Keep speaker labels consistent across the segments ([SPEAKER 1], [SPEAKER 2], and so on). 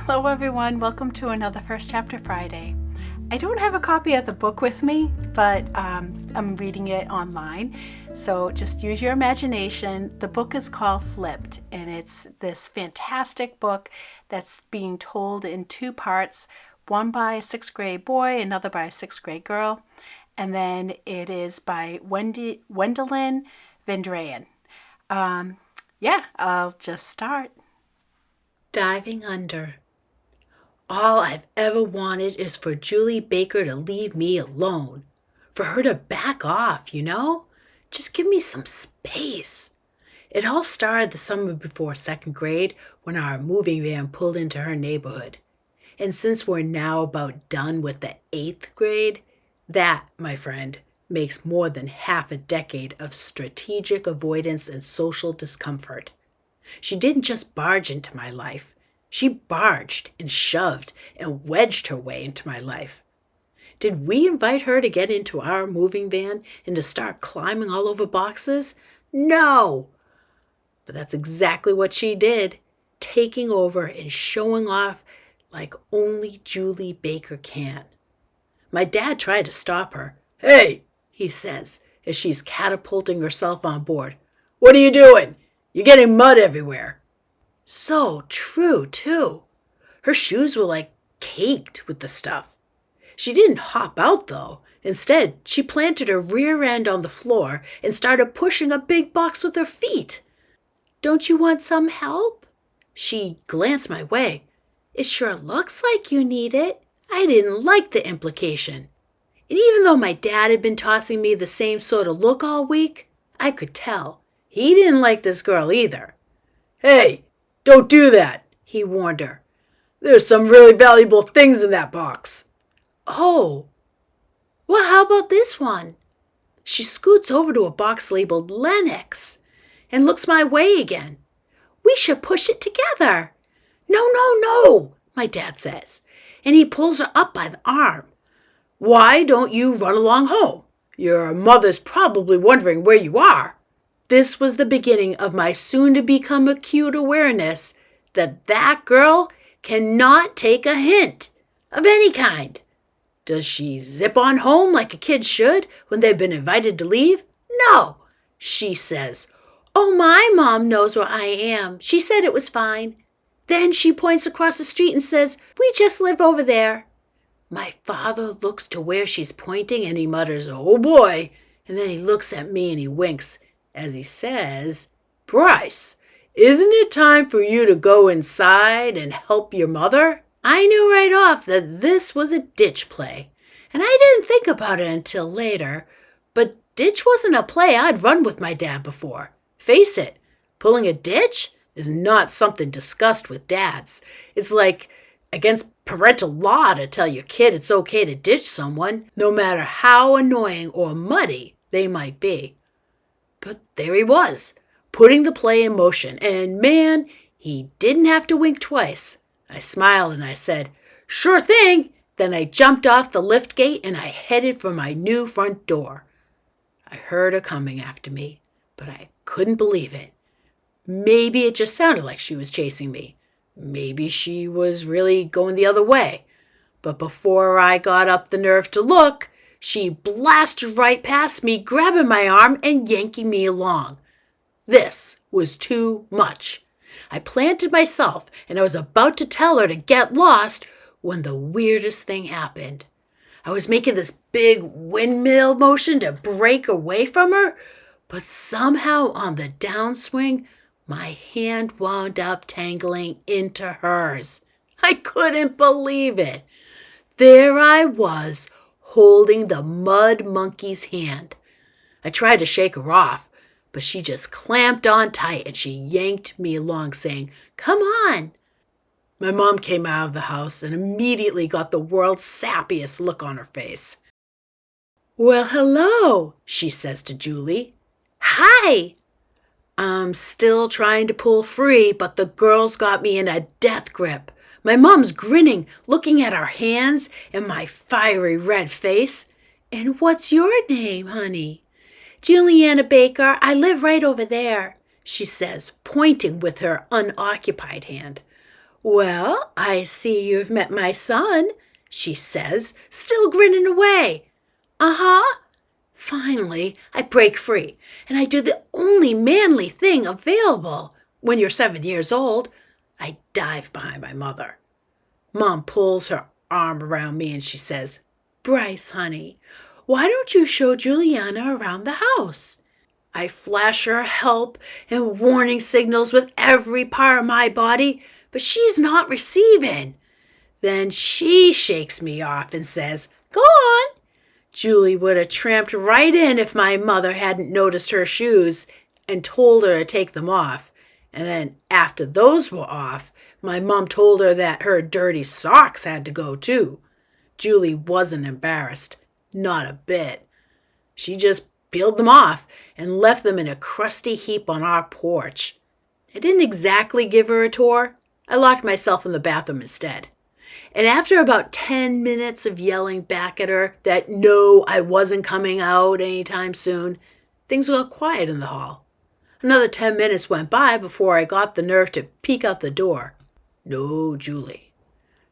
[SPEAKER 1] Hello everyone, welcome to another First Chapter Friday. I don't have a copy of the book with me, but I'm reading it online, so just use your imagination. The book is called Flipped, and it's this fantastic book that's being told in two parts, one by a sixth grade boy, another by a sixth grade girl, and then it is by Wendelin Van Draanen. I'll just start.
[SPEAKER 2] Diving under. All I've ever wanted is for Julie Baker to leave me alone. For her to back off, Just give me some space. It all started the summer before second grade when our moving van pulled into her neighborhood. And since we're now about done with the 8th grade, that, my friend, makes more than half a decade of strategic avoidance and social discomfort. She didn't just barge into my life. She barged and shoved and wedged her way into my life. Did we invite her to get into our moving van and to start climbing all over boxes? No! But that's exactly what she did, taking over and showing off like only Julie Baker can. My dad tried to stop her. "Hey," he says, as she's catapulting herself on board. "What are you doing? You're getting mud everywhere." So true, too. Her shoes were like caked with the stuff. She didn't hop out, though. Instead, she planted her rear end on the floor and started pushing a big box with her feet. "Don't you want some help?" She glanced my way. "It sure looks like you need it." I didn't like the implication. And even though my dad had been tossing me the same sort of look all week, I could tell he didn't like this girl either. "Hey, don't do that," he warned her. "There's some really valuable things in that box." "Oh, well, how about this one?" She scoots over to a box labeled Lennox and looks my way again. "We should push it together." "No, no, no," my dad says, and he pulls her up by the arm. "Why don't you run along home? Your mother's probably wondering where you are." This was the beginning of my soon-to-become acute awareness that girl cannot take a hint of any kind. Does she zip on home like a kid should when they've been invited to leave? No. She says, "Oh, my mom knows where I am. She said it was fine." Then she points across the street and says, "We just live over there." My father looks to where she's pointing and he mutters, "Oh boy," and then he looks at me and he winks as he says, "Bryce, isn't it time for you to go inside and help your mother?" I knew right off that this was a ditch play, and I didn't think about it until later, but ditch wasn't a play I'd run with my dad before. Face it, pulling a ditch is not something discussed with dads. It's like against parental law to tell your kid it's okay to ditch someone, no matter how annoying or muddy they might be. But there he was, putting the play in motion, and man, he didn't have to wink twice. I smiled and I said, "Sure thing." Then I jumped off the lift gate and I headed for my new front door. I heard her coming after me, but I couldn't believe it. Maybe it just sounded like she was chasing me. Maybe she was really going the other way. But before I got up the nerve to look, she blasted right past me, grabbing my arm and yanking me along. This was too much. I planted myself and I was about to tell her to get lost when the weirdest thing happened. I was making this big windmill motion to break away from her, but somehow on the downswing, my hand wound up tangling into hers. I couldn't believe it. There I was, holding the mud monkey's hand. I tried to shake her off, but she just clamped on tight and she yanked me along, saying, "Come on." My mom came out of the house and immediately got the world's sappiest look on her face. "Well, hello," she says to Julie. "Hi." I'm still trying to pull free, but the girl's got me in a death grip. My mom's grinning, looking at our hands and my fiery red face. "And what's your name, honey?" "Juliana Baker. I live right over there," she says, pointing with her unoccupied hand. "Well, I see you've met my son," she says, still grinning away. "Uh-huh." Finally, I break free, and I do the only manly thing available when you're 7 years old. I dive behind my mother. Mom pulls her arm around me and she says, "Bryce, honey, why don't you show Juliana around the house?" I flash her help and warning signals with every part of my body, but she's not receiving. Then she shakes me off and says, "Go on." Julie would have tramped right in if my mother hadn't noticed her shoes and told her to take them off. And then after those were off, my mom told her that her dirty socks had to go too. Julie wasn't embarrassed, not a bit. She just peeled them off and left them in a crusty heap on our porch. I didn't exactly give her a tour. I locked myself in the bathroom instead. And after about 10 minutes of yelling back at her that no, I wasn't coming out anytime soon, things got quiet in the hall. Another 10 minutes went by before I got the nerve to peek out the door. No Julie.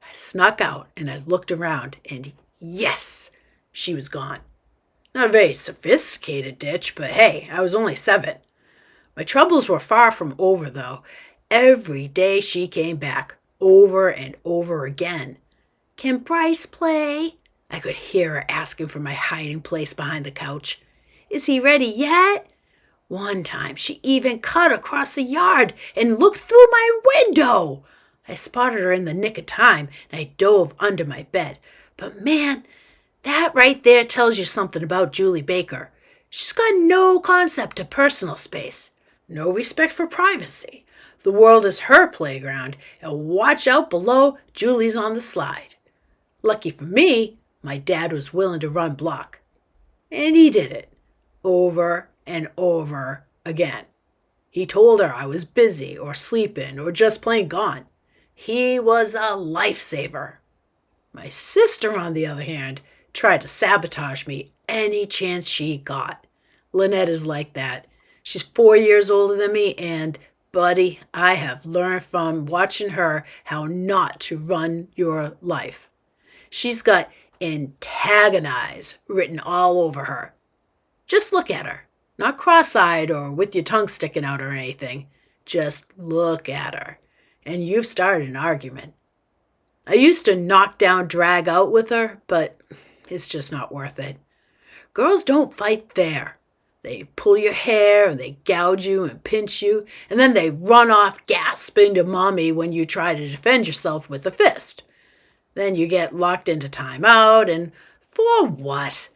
[SPEAKER 2] I snuck out and I looked around, and yes, she was gone. Not a very sophisticated ditch, but hey, I was only 7. My troubles were far from over, though. Every day she came back, over and over again. "Can Bryce play?" I could hear her asking for my hiding place behind the couch. "Is he ready yet?" One time she even cut across the yard and looked through my window. I spotted her in the nick of time and I dove under my bed. But man, that right there tells you something about Julie Baker. She's got no concept of personal space, no respect for privacy. The world is her playground, and watch out below, Julie's on the slide. Lucky for me, my dad was willing to run block. And he did it, over and over again. He told her I was busy or sleeping or just plain gone. He was a lifesaver. My sister, on the other hand, tried to sabotage me any chance she got. Lynette is like that. She's 4 years older than me, and buddy, I have learned from watching her how not to run your life. She's got antagonize written all over her. Just look at her. Not cross-eyed or with your tongue sticking out or anything. Just look at her. And you've started an argument. I used to knock down, drag out with her, but it's just not worth it. Girls don't fight fair. They pull your hair and they gouge you and pinch you, and then they run off gasping to mommy when you try to defend yourself with a fist. Then you get locked into timeout, and for what?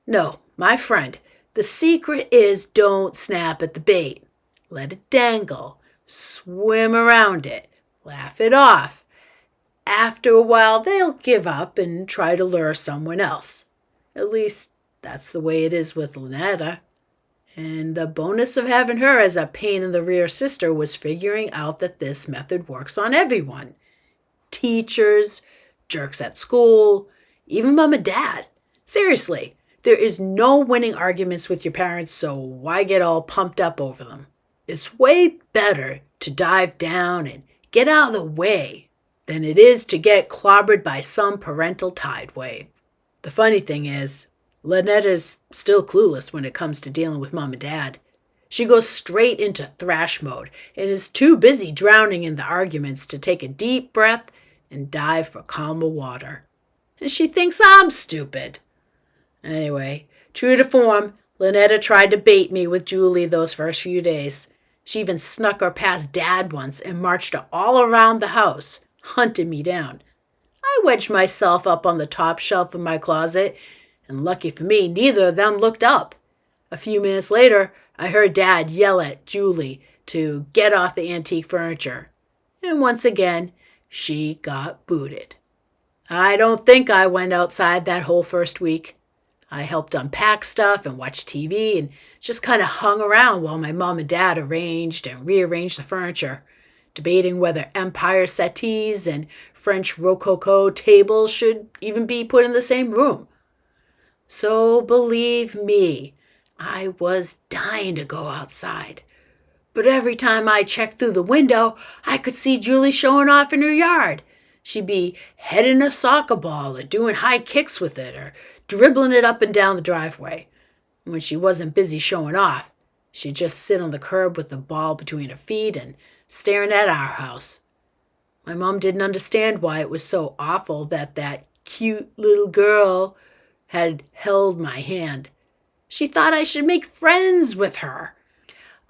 [SPEAKER 2] No, my friend, the secret is don't snap at the bait. Let it dangle. Swim around it. Laugh it off. After a while, they'll give up and try to lure someone else. At least, that's the way it is with Lynetta. And the bonus of having her as a pain-in-the-rear sister was figuring out that this method works on everyone. Teachers, jerks at school, even mom and dad. Seriously, there is no winning arguments with your parents, so why get all pumped up over them? It's way better to dive down and get out of the way than it is to get clobbered by some parental tide wave. The funny thing is, Lynetta's still clueless when it comes to dealing with mom and dad. She goes straight into thrash mode and is too busy drowning in the arguments to take a deep breath and dive for calmer water. And she thinks I'm stupid. Anyway, true to form, Lynetta tried to bait me with Julie those first few days. She even snuck her past Dad once and marched her all around the house, hunting me down. I wedged myself up on the top shelf of my closet, and lucky for me, neither of them looked up. A few minutes later, I heard Dad yell at Julie to get off the antique furniture. And once again, she got booted. I don't think I went outside that whole first week. I helped unpack stuff and watch TV and just kind of hung around while my mom and dad arranged and rearranged the furniture, debating whether Empire settees and French Rococo tables should even be put in the same room. So believe me, I was dying to go outside. But every time I checked through the window, I could see Julie showing off in her yard. She'd be heading a soccer ball or doing high kicks with it or dribbling it up and down the driveway. When she wasn't busy showing off, she'd just sit on the curb with the ball between her feet and staring at our house. My mom didn't understand why it was so awful that cute little girl had held my hand. She thought I should make friends with her.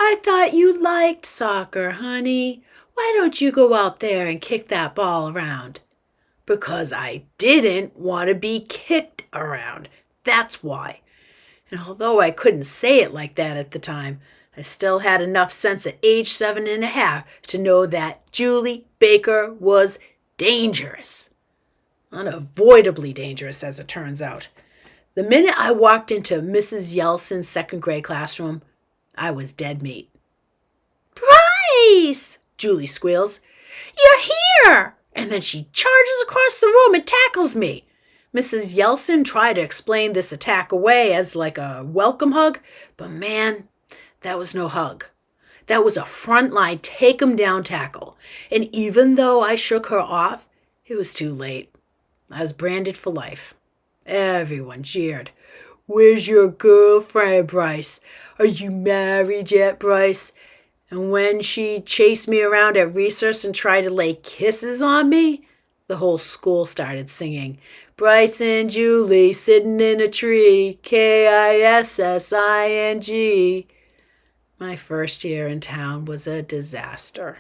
[SPEAKER 2] I thought you liked soccer, honey. Why don't you go out there and kick that ball around? Because I didn't want to be kicked around. That's why. And although I couldn't say it like that at the time, I still had enough sense at age 7.5 to know that Julie Baker was dangerous. Unavoidably dangerous, as it turns out. The minute I walked into Mrs. Yelson's second grade classroom, I was dead meat. "Bryce!" Julie squeals. "You're here!" And then she charges across the room and tackles me. Mrs. Yelson tried to explain this attack away as like a welcome hug, but man, that was no hug. That was a frontline take-'em-down tackle. And even though I shook her off, it was too late. I was branded for life. Everyone jeered. "Where's your girlfriend, Bryce? Are you married yet, Bryce?" And when she chased me around at recess and tried to lay kisses on me, the whole school started singing, "Bryce and Juli sitting in a tree, Kissing." My first year in town was a disaster.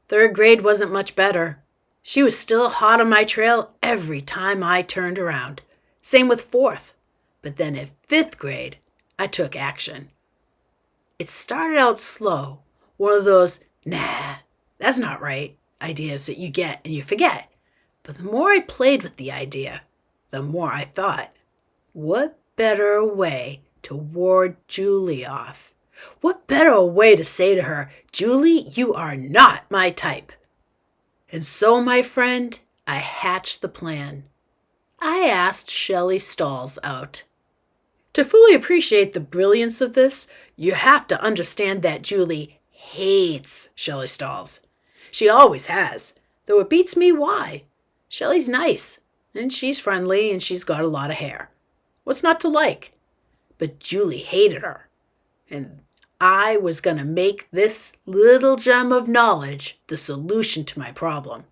[SPEAKER 2] Third grade wasn't much better. She was still hot on my trail every time I turned around. Same with fourth. But then in fifth grade, I took action. It started out slow, one of those, "nah, that's not right" ideas that you get and you forget. But the more I played with the idea, the more I thought, what better way to ward Julie off? What better way to say to her, "Julie, you are not my type"? And so, my friend, I hatched the plan. I asked Shelley Stalls out. To fully appreciate the brilliance of this, you have to understand that Julie hates Shelley Stalls. She always has, though it beats me why. Shelley's nice, and she's friendly, and she's got a lot of hair. What's not to like? But Julie hated her, and I was going to make this little gem of knowledge the solution to my problem.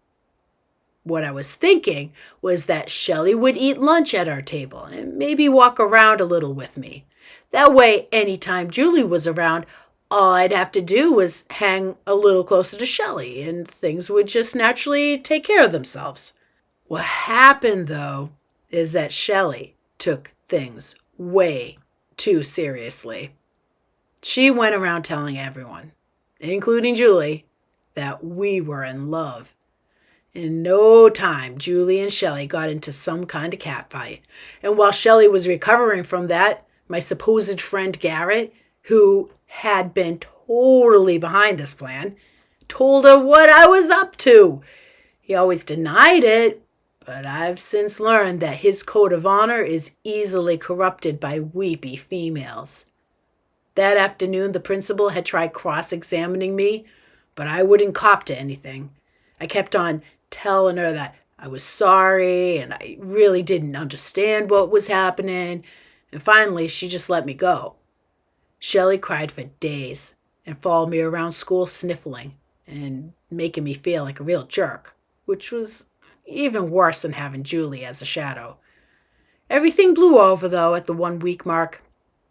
[SPEAKER 2] What I was thinking was that Shelley would eat lunch at our table and maybe walk around a little with me. That way, anytime Julie was around, all I'd have to do was hang a little closer to Shelley and things would just naturally take care of themselves. What happened, though, is that Shelley took things way too seriously. She went around telling everyone, including Julie, that we were in love. In no time, Julie and Shelley got into some kind of catfight. And while Shelley was recovering from that, my supposed friend Garrett, who had been totally behind this plan, told her what I was up to. He always denied it, but I've since learned that his code of honor is easily corrupted by weepy females. That afternoon, the principal had tried cross-examining me, but I wouldn't cop to anything. I kept on telling her that I was sorry and I really didn't understand what was happening, and finally she just let me go. Shelley cried for days and followed me around school sniffling and making me feel like a real jerk, which was even worse than having Julie as a shadow. Everything blew over, though, at the 1-week mark,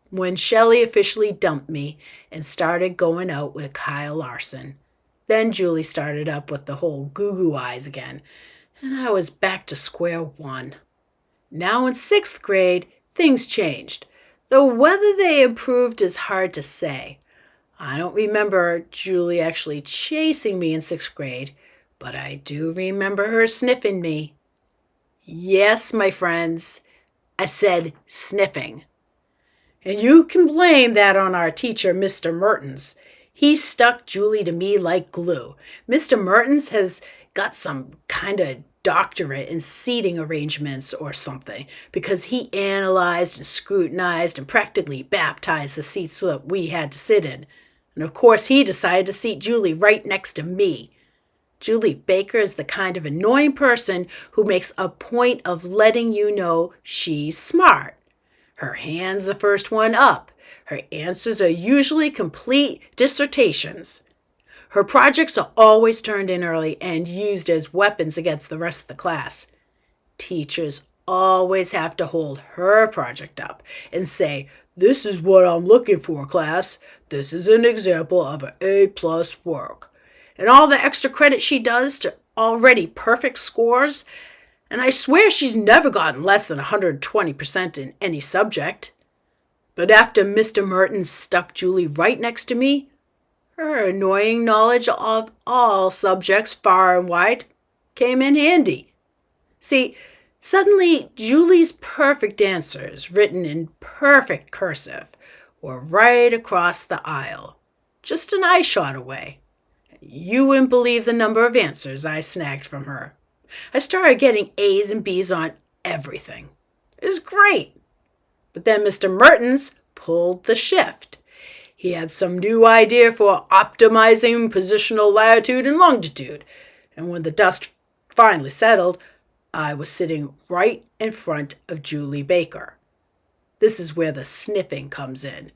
[SPEAKER 2] when Shelley officially dumped me and started going out with Kyle Larson. Then Julie started up with the whole goo-goo eyes again, and I was back to square one. Now in 6th grade, things changed, though whether they improved is hard to say. I don't remember Julie actually chasing me in 6th grade, but I do remember her sniffing me. Yes, my friends, I said sniffing. And you can blame that on our teacher, Mr. Mertens. He stuck Julie to me like glue. Mr. Mertens has got some kind of doctorate in seating arrangements or something because he analyzed and scrutinized and practically baptized the seats that we had to sit in. And of course he decided to seat Julie right next to me. Julie Baker is the kind of annoying person who makes a point of letting you know she's smart. Her hand's the first one up. Her answers are usually complete dissertations. Her projects are always turned in early and used as weapons against the rest of the class. Teachers always have to hold her project up and say, "This is what I'm looking for, class. This is an example of an A+ work." And all the extra credit she does to already perfect scores, and I swear she's never gotten less than 120% in any subject. But after Mr. Mertens stuck Julie right next to me, her annoying knowledge of all subjects far and wide came in handy. See, suddenly Julie's perfect answers, written in perfect cursive, were right across the aisle, just an eye shot away. You wouldn't believe the number of answers I snagged from her. I started getting A's and B's on everything. It was great. But then Mr. Mertens pulled the shift. He had some new idea for optimizing positional latitude and longitude, and when the dust finally settled, I was sitting right in front of Julie Baker. This is where the sniffing comes in.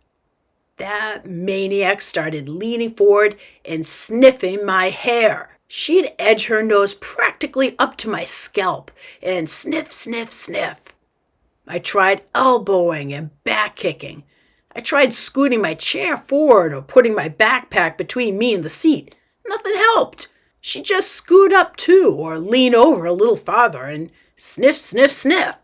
[SPEAKER 2] That maniac started leaning forward and sniffing my hair. She'd edge her nose practically up to my scalp and sniff, sniff, sniff. I tried elbowing and back kicking. I tried scooting my chair forward or putting my backpack between me and the seat. Nothing helped. She'd just scoot up too or lean over a little farther and sniff, sniff, sniff.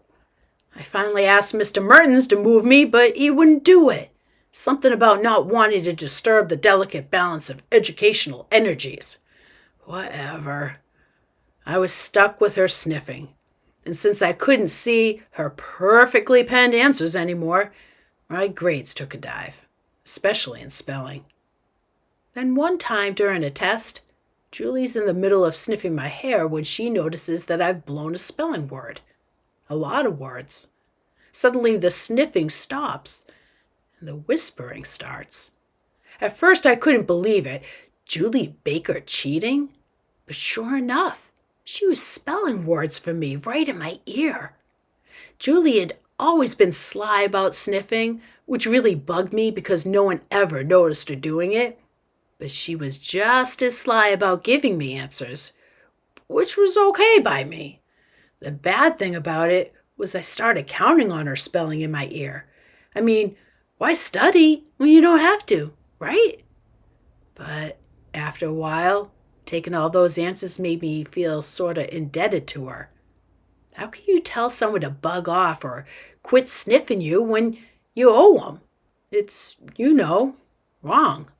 [SPEAKER 2] I finally asked Mr. Mertens to move me, but he wouldn't do it. Something about not wanting to disturb the delicate balance of educational energies. Whatever. I was stuck with her sniffing, and since I couldn't see her perfectly penned answers anymore, my grades took a dive, especially in spelling. Then one time during a test, Julie's in the middle of sniffing my hair when she notices that I've blown a spelling word. A lot of words. Suddenly the sniffing stops, and the whispering starts. At first I couldn't believe it. Julie Baker cheating? But sure enough, she was spelling words for me right in my ear. Julie had always been sly about sniffing, which really bugged me because no one ever noticed her doing it. But she was just as sly about giving me answers, which was okay by me. The bad thing about it was I started counting on her spelling in my ear. I mean, why study when you don't have to, right? But after a while, taking all those answers made me feel sort of indebted to her. How can you tell someone to bug off or quit sniffing you when you owe them? It's, wrong.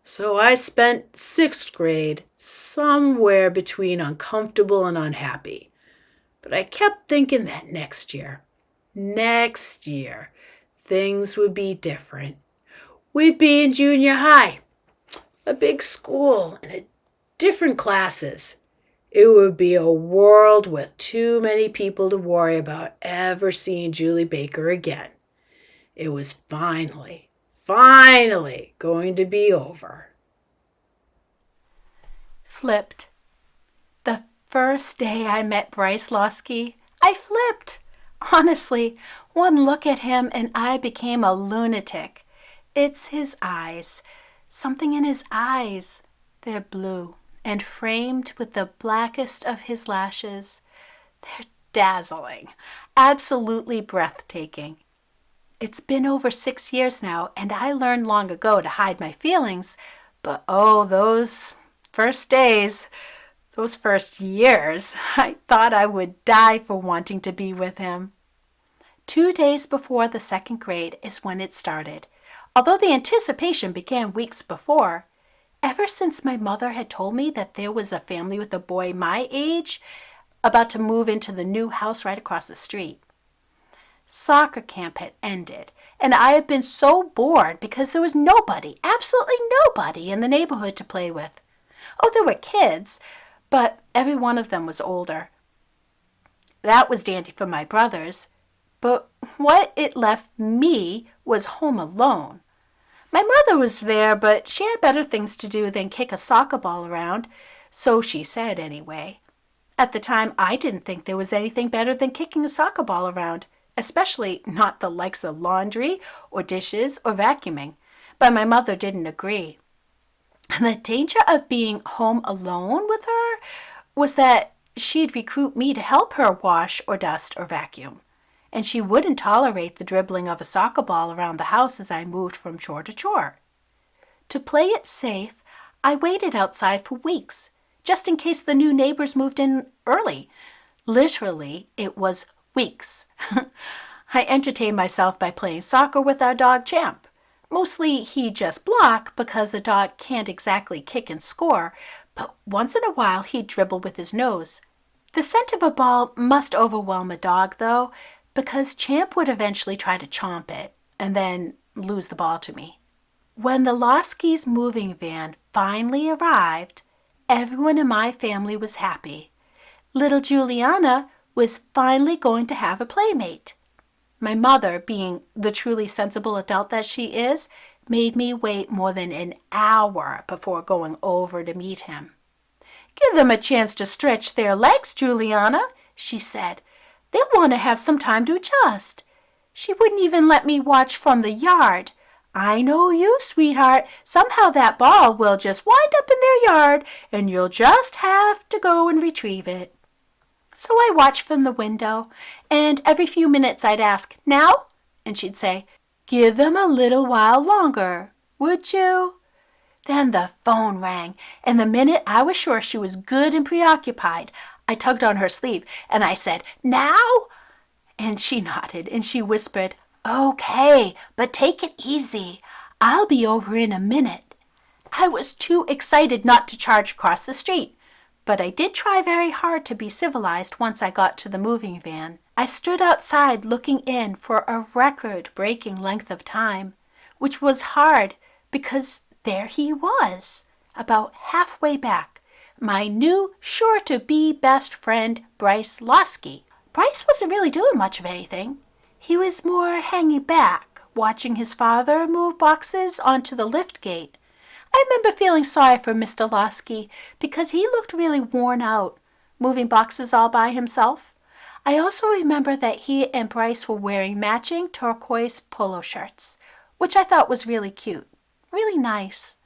[SPEAKER 2] So I spent 6th grade somewhere between uncomfortable and unhappy. But I kept thinking that next year, things would be different. We'd be in junior high, a big school, and different classes. It would be a world with too many people to worry about ever seeing Julie Baker again. It was finally going to be over.
[SPEAKER 1] Flipped. The first day I met Bryce Losky, I flipped. Honestly, one look at him and I became a lunatic. It's his eyes. Something in his eyes. They're blue and framed with the blackest of his lashes. They're dazzling, absolutely breathtaking. It's been over 6 years now, and I learned long ago to hide my feelings, but those first days, those first years, I thought I would die for wanting to be with him. 2 days before the 2nd grade is when it started, although the anticipation began weeks before. Ever since my mother had told me that there was a family with a boy my age about to move into the new house right across the street. Soccer camp had ended, and I had been so bored because there was nobody, absolutely nobody in the neighborhood to play with. Oh, there were kids, but every one of them was older. That was dandy for my brothers, but what it left me was home alone. My mother was there, but she had better things to do than kick a soccer ball around. So she said, anyway. At the time, I didn't think there was anything better than kicking a soccer ball around, especially not the likes of laundry or dishes or vacuuming. But my mother didn't agree. And the danger of being home alone with her was that she'd recruit me to help her wash or dust or vacuum. And she wouldn't tolerate the dribbling of a soccer ball around the house as I moved from chore to chore. To play it safe, I waited outside for weeks, just in case the new neighbors moved in early. Literally, it was weeks. I entertained myself by playing soccer with our dog Champ. Mostly he'd just block because a dog can't exactly kick and score, but once in a while he'd dribble with his nose. The scent of a ball must overwhelm a dog, though, because Champ would eventually try to chomp it and then lose the ball to me. When the Loskys' moving van finally arrived, everyone in my family was happy. Little Juliana was finally going to have a playmate. My mother, being the truly sensible adult that she is, made me wait more than an hour before going over to meet him. "Give them a chance to stretch their legs, Juliana," she said. "They'll want to have some time to adjust." She wouldn't even let me watch from the yard. "I know you, sweetheart. Somehow that ball will just wind up in their yard, and you'll just have to go and retrieve it." So I watched from the window, and every few minutes I'd ask, "Now?" And she'd say, "Give them a little while longer, would you?" Then the phone rang, and the minute I was sure she was good and preoccupied, I tugged on her sleeve, and I said, "Now?" And she nodded, and she whispered, "Okay, but take it easy. I'll be over in a minute." I was too excited not to charge across the street, but I did try very hard to be civilized once I got to the moving van. I stood outside looking in for a record-breaking length of time, which was hard because there he was, about halfway back, my new sure-to-be best friend, Bryce Losky. Bryce wasn't really doing much of anything. He was more hanging back, watching his father move boxes onto the lift gate. I remember feeling sorry for Mr. Losky because he looked really worn out, moving boxes all by himself. I also remember that he and Bryce were wearing matching turquoise polo shirts, which I thought was really cute, really nice.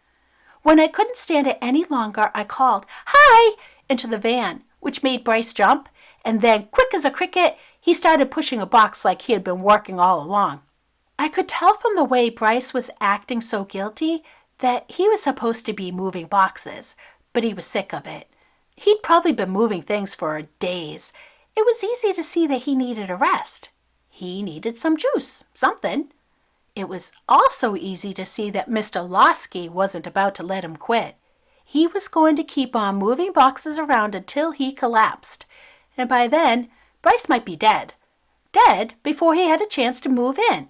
[SPEAKER 1] When I couldn't stand it any longer, I called, "Hi!" into the van, which made Bryce jump, and then, quick as a cricket, he started pushing a box like he had been working all along. I could tell from the way Bryce was acting so guilty that he was supposed to be moving boxes, but he was sick of it. He'd probably been moving things for days. It was easy to see that he needed a rest. He needed some juice, something. It was also easy to see that Mr. Losky wasn't about to let him quit. He was going to keep on moving boxes around until he collapsed. And by then, Bryce might be dead. Dead before he had a chance to move in.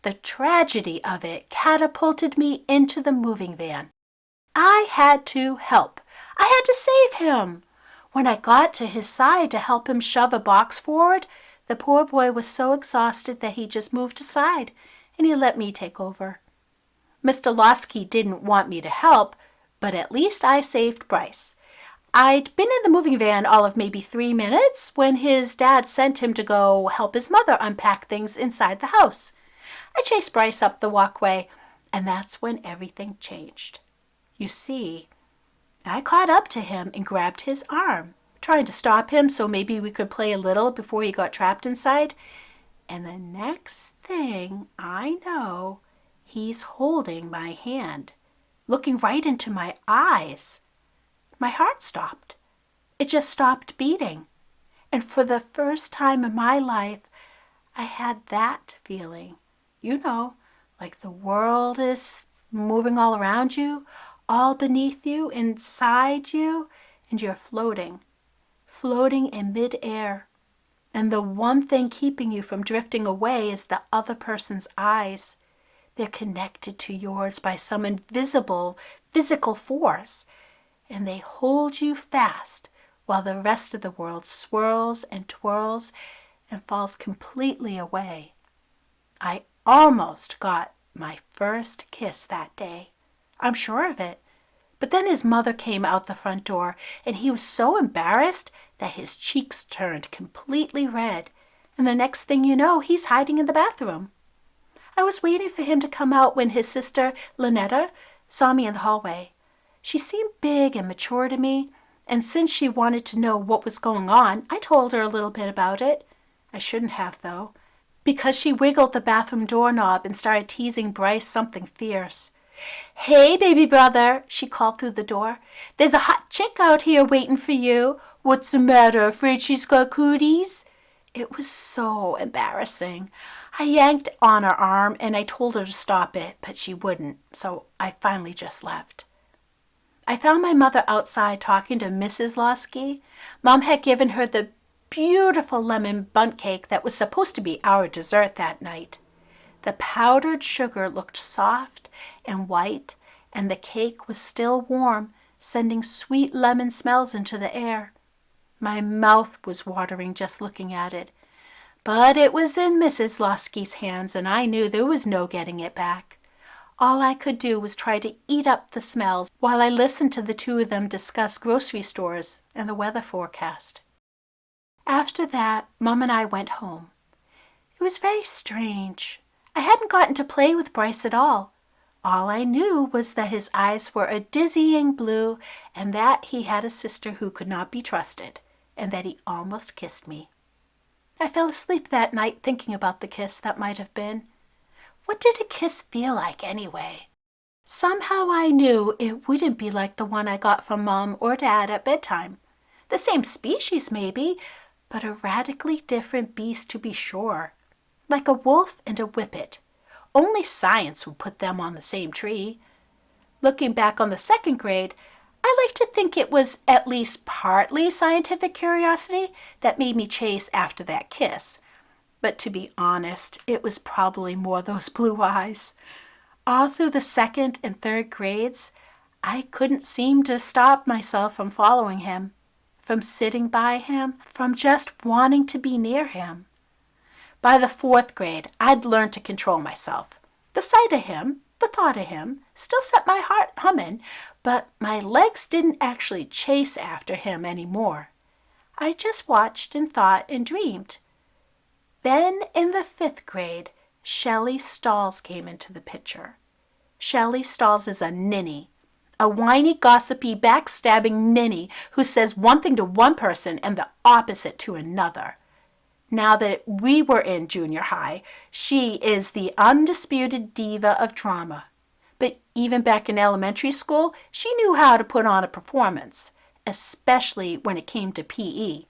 [SPEAKER 1] The tragedy of it catapulted me into the moving van. I had to help. I had to save him. When I got to his side to help him shove a box forward, the poor boy was so exhausted that he just moved aside, and he let me take over. Mr. Losky didn't want me to help, but at least I saved Bryce. I'd been in the moving van all of maybe 3 minutes when his dad sent him to go help his mother unpack things inside the house. I chased Bryce up the walkway, and that's when everything changed. You see, I caught up to him and grabbed his arm, trying to stop him so maybe we could play a little before he got trapped inside. And the next thing I know, he's holding my hand, looking right into my eyes. My heart stopped. It just stopped beating. And for the first time in my life, I had that feeling. You know, like the world is moving all around you, all beneath you, inside you, and you're floating in midair. And the one thing keeping you from drifting away is the other person's eyes. They're connected to yours by some invisible physical force, and they hold you fast while the rest of the world swirls and twirls and falls completely away. I almost got my first kiss that day. I'm sure of it. But then his mother came out the front door, and he was so embarrassed that his cheeks turned completely red, and the next thing you know, he's hiding in the bathroom. I was waiting for him to come out when his sister, Lynetta, saw me in the hallway. She seemed big and mature to me, and since she wanted to know what was going on, I told her a little bit about it. I shouldn't have, though, because she wiggled the bathroom doorknob and started teasing Bryce something fierce. "Hey, baby brother," she called through the door. "There's a hot chick out here waiting for you. What's the matter? Afraid she's got cooties?" It was so embarrassing. I yanked on her arm and I told her to stop it, but she wouldn't, so I finally just left. I found my mother outside talking to Mrs. Losky. Mom had given her the beautiful lemon bundt cake that was supposed to be our dessert that night. The powdered sugar looked soft and white, and the cake was still warm, sending sweet lemon smells into the air. My mouth was watering just looking at it. But it was in Mrs. Losky's hands, and I knew there was no getting it back. All I could do was try to eat up the smells while I listened to the two of them discuss grocery stores and the weather forecast. After that, Mom and I went home. It was very strange. I hadn't gotten to play with Bryce at all. All I knew was that his eyes were a dizzying blue and that he had a sister who could not be trusted, and that he almost kissed me. I fell asleep that night thinking about the kiss that might have been. What did a kiss feel like anyway? Somehow I knew it wouldn't be like the one I got from Mom or Dad at bedtime. The same species maybe, but a radically different beast to be sure. Like a wolf and a whippet. Only science would put them on the same tree. Looking back on the second grade, I like to think it was at least partly scientific curiosity that made me chase after that kiss. But to be honest, it was probably more those blue eyes. All through the second and third grades, I couldn't seem to stop myself from following him, from sitting by him, from just wanting to be near him. By the fourth grade, I'd learned to control myself. The sight of him, the thought of him, still set my heart humming, but my legs didn't actually chase after him anymore. I just watched and thought and dreamed. Then in the fifth grade, Shelley Stalls came into the picture. Shelley Stalls is a ninny, a whiny, gossipy, backstabbing ninny who says one thing to one person and the opposite to another. Now that we were in junior high, she is the undisputed diva of drama. But even back in elementary school, she knew how to put on a performance, especially when it came to PE.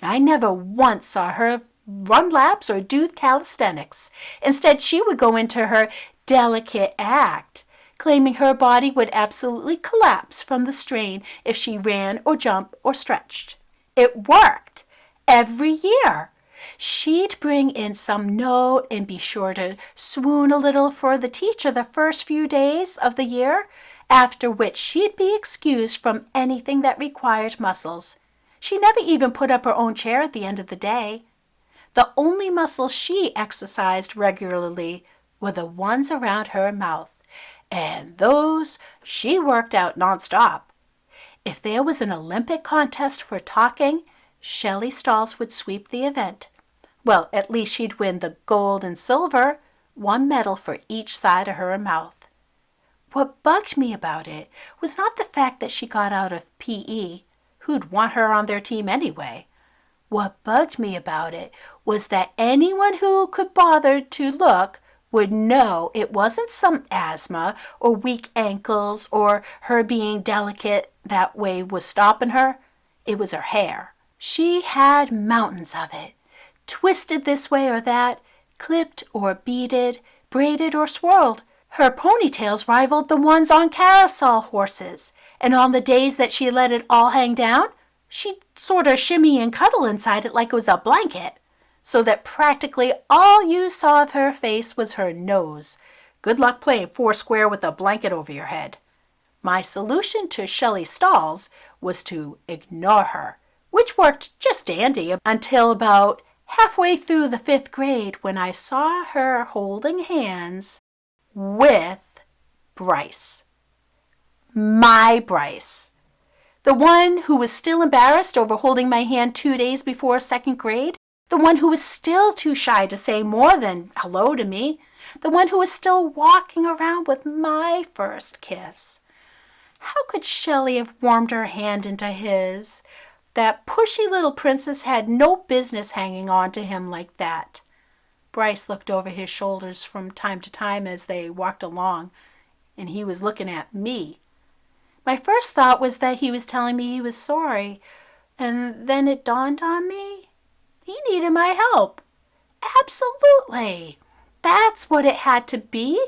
[SPEAKER 1] I never once saw her run laps or do calisthenics. Instead, she would go into her delicate act, claiming her body would absolutely collapse from the strain if she ran or jumped or stretched. It worked. Every year. She'd bring in some note and be sure to swoon a little for the teacher the first few days of the year, after which she'd be excused from anything that required muscles. She never even put up her own chair at the end of the day. The only muscles she exercised regularly were the ones around her mouth, and those she worked out nonstop. If there was an Olympic contest for talking, Shelley Stalls would sweep the event. Well, at least she'd win the gold and silver, one medal for each side of her mouth. What bugged me about it was not the fact that she got out of PE. Who'd want her on their team anyway? What bugged me about it was that anyone who could bother to look would know it wasn't some asthma or weak ankles or her being delicate that way was stopping her. It was her hair. She had mountains of it, twisted this way or that, clipped or beaded, braided or swirled. Her ponytails rivaled the ones on carousel horses, and on the days that she let it all hang down, she'd sort of shimmy and cuddle inside it like it was a blanket, so that practically all you saw of her face was her nose. Good luck playing foursquare with a blanket over your head. My solution to Shelley Stalls was to ignore her, which worked just dandy until about halfway through the fifth grade when I saw her holding hands with Bryce. My Bryce. The one who was still embarrassed over holding my hand 2 days before second grade. The one who was still too shy to say more than hello to me. The one who was still walking around with my first kiss. How could Shelley have warmed her hand into his? That pushy little princess had no business hanging on to him like that. Bryce looked over his shoulders from time to time as they walked along, and he was looking at me. My first thought was that he was telling me he was sorry, and then it dawned on me. He needed my help. Absolutely. That's what it had to be.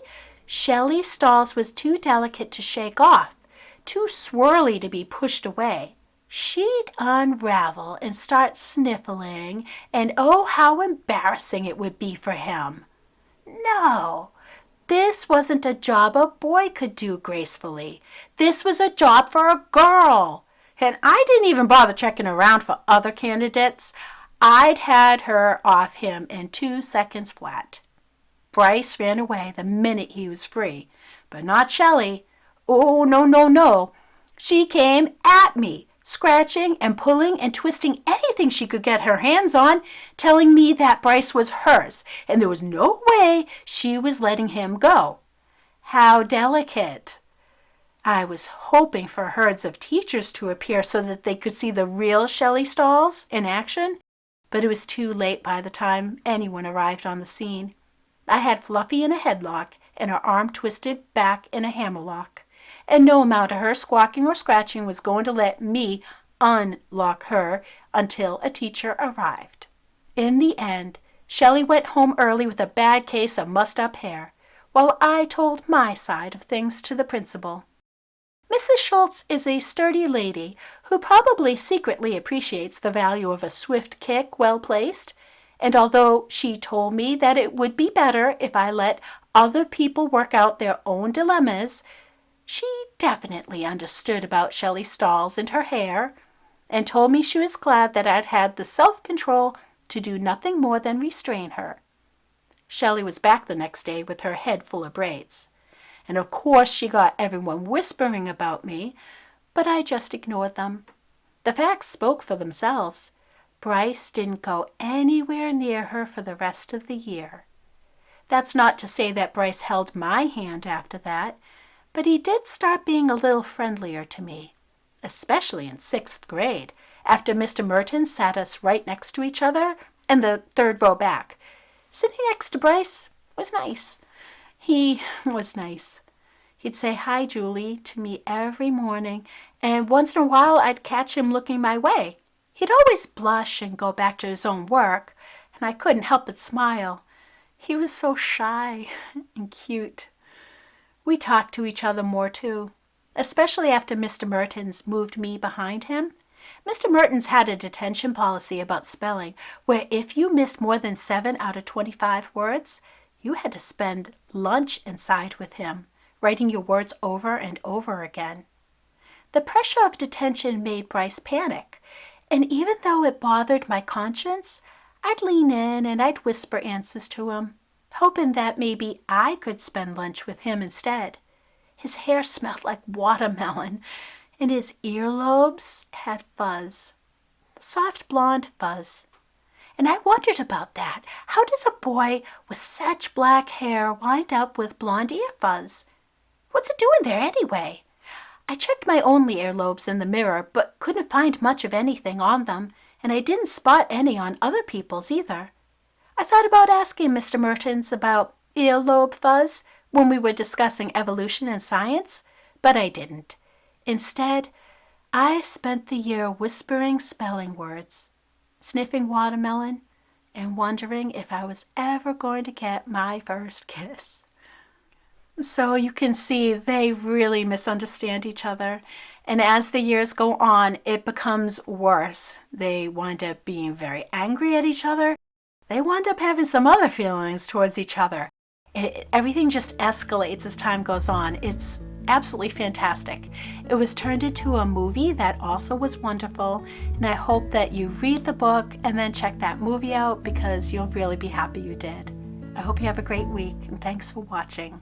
[SPEAKER 1] Shelley Stalls was too delicate to shake off, too swirly to be pushed away. She'd unravel and start sniffling, and oh, how embarrassing it would be for him. No, this wasn't a job a boy could do gracefully. This was a job for a girl. And I didn't even bother checking around for other candidates. I'd had her off him in 2 seconds flat. Bryce ran away the minute he was free, but not Shelley. Oh, no, no, no. She came at me, scratching and pulling and twisting anything she could get her hands on, telling me that Bryce was hers, and there was no way she was letting him go. How delicate. I was hoping for herds of teachers to appear so that they could see the real Shelley Stalls in action, but it was too late by the time anyone arrived on the scene. I had Fluffy in a headlock and her arm twisted back in a hammerlock, and no amount of her squawking or scratching was going to let me unlock her until a teacher arrived. In the end, Shelley went home early with a bad case of mussed-up hair, while I told my side of things to the principal. Mrs. Schultz is a sturdy lady who probably secretly appreciates the value of a swift kick well placed, and although she told me that it would be better if I let other people work out their own dilemmas, she definitely understood about Shelley Stalls and her hair, and told me she was glad that I'd had the self-control to do nothing more than restrain her. Shelley was back the next day with her head full of braids, and of course she got everyone whispering about me, but I just ignored them. The facts spoke for themselves. Bryce didn't go anywhere near her for the rest of the year. That's not to say that Bryce held my hand after that, but he did start being a little friendlier to me, especially in 6th grade, after Mr. Merton sat us right next to each other and the 3rd row back. Sitting next to Bryce was nice. He was nice. He'd say, "Hi, Julie," to me every morning, and once in a while I'd catch him looking my way. He'd always blush and go back to his own work, and I couldn't help but smile. He was so shy and cute. We talked to each other more, too, especially after Mr. Mertens moved me behind him. Mr. Mertens had a detention policy about spelling, where if you missed more than 7 out of 25 words, you had to spend lunch inside with him, writing your words over and over again. The pressure of detention made Bryce panic, and even though it bothered my conscience, I'd lean in and I'd whisper answers to him, hoping that maybe I could spend lunch with him instead. His hair smelled like watermelon, and his earlobes had fuzz, soft blonde fuzz. And I wondered about that. How does a boy with such black hair wind up with blonde ear fuzz? What's it doing there anyway? I checked my own earlobes in the mirror, but couldn't find much of anything on them, and I didn't spot any on other people's either. I thought about asking Mr. Mertens about earlobe fuzz when we were discussing evolution and science, but I didn't. Instead, I spent the year whispering spelling words, sniffing watermelon, and wondering if I was ever going to get my first kiss. So you can see they really misunderstand each other, and as the years go on, it becomes worse. They wind up being very angry at each other. They wind up having some other feelings towards each other. Everything just escalates as time goes on. It's absolutely fantastic. It was turned into a movie that also was wonderful, and I hope that you read the book and then check that movie out because you'll really be happy you did. I hope you have a great week, and thanks for watching.